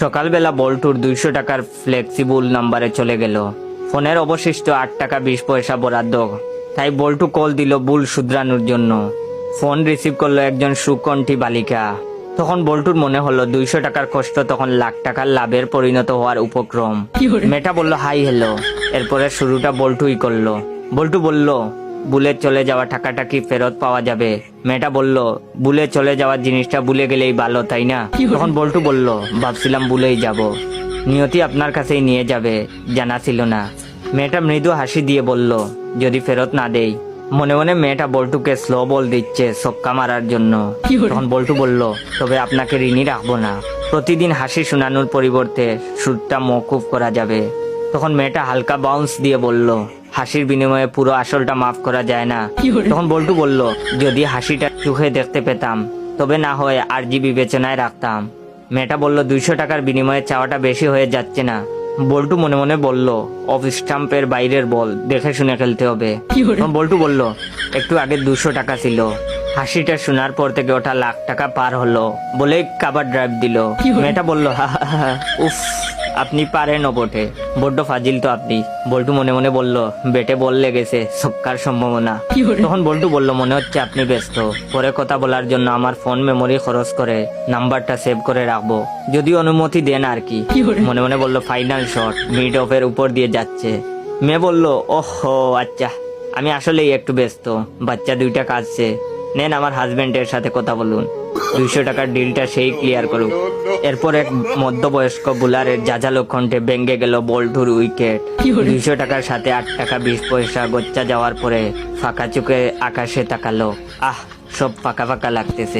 সকালবেলা বল্টুর 200 টাকার ফ্লেক্সিবল নাম্বারে চলে গেল। ফোনের অবশিষ্ট 8 টাকা 20 পয়সা বরাদ্দ, তাই বল্টু কল দিল ভুল শুধরানোর জন্য। ফোন রিসিভ করলো একজন সুকণ্ঠী বালিকা। তখন বল্টুর মনে হলো 200 টাকার কষ্ট তখন লাখ টাকার লাভের পরিণত হওয়ার উপক্রম। মেয়েটা বলল হাই হ্যালো, এরপরে শুরুটা বল্টুই করলো। বল্টু বলল, ভুলে চলে যাওয়া টাকাটা কি ফেরত পাওয়া যাবে? মেয়েটা বলল, ভুলে চলে যাওয়ার জিনিসটা ভুলে গেলেই ভালো, তাই না? তখন বল্টু বলল, ভাবছিলাম ভুলেই যাব, নিয়তি আপনার কাছেই নিয়ে যাবে, জানা ছিল না। মেয়েটা মৃদু হাসি দিয়ে বলল, যদি ফেরত না দেই। মনে মনে মেয়েটা বল্টুকে স্লো বল দিচ্ছে ছক্কা মারার জন্য। তখন বল্টু বলল, তবে আপনাকে ঋণী রাখবো না, প্রতিদিন হাসি শোনানোর পরিবর্তে সুরটা মওকুফ করা যাবে। তখন মেয়েটা হালকা বাউন্স দিয়ে বলল, হাসির বিনিময়ে পুরো আসলটা মাফ করা যায় না। তখন বল্টু বলল, যদি হাসিটা চোখে দেখতে পেতাম তবে না হয় আরজি বিবেচনায় রাখতাম। মেয়েটা বলল, 200 টাকার বিনিময়ে চাওয়াটা বেশি হয়ে যাচ্ছে না? বল্টু মনে মনে বলল, অফ স্টাম্পের বাইরের বল, দেখে শুনে খেলতে হবে। তখন বল্টু বলল, একটু আগে 200 টাকা ছিল। হাসিটা শোনার পর থেকে ওটা লাখ টাকা পার হলো বলেই কাবার ড্রাইভ দিল। মেয়েটা বলল, হা হা হা, উফ, আপনি পারেন বটে, বড্ড ফাজিল তো আপনি। বল্টু মনে মনে বলল, বেটে বল লেগেছে, ছক্কার সম্ভাবনা। তখন বল্টু বলল, মনে হচ্ছে আপনি ব্যস্ত, পরে কথা বলার জন্য আমার ফোন মেমোরি খরচ করে নাম্বারটা সেভ করে রাখবো, যদি অনুমতি দেন আর কি। মনে মনে বলল, ফাইনাল শট মিড অফের উপর দিয়ে যাচ্ছে। মেয়ে বলল, ওহো আচ্ছা, আমি আসলেই একটু ব্যস্ত, বাচ্চা দুইটা কাঁদছে, নেন আমার হাজবেন্ডের সাথে কথা বলুন, 200 টাকার ডিলটা সেই ক্লিয়ার করুক। এরপর এক মধ্যবয়স্ক বোলারের জাজালো কণ্ঠে ভেঙে গেল বল্টুর উইকেট। 200 টাকার সাথে 8 টাকা 20 পয়সা গচ্চা যাওয়ার পরে ফাঁকা চোখে আকাশে তাকালো। আহ, সব ফাঁকা ফাঁকা লাগতেছে।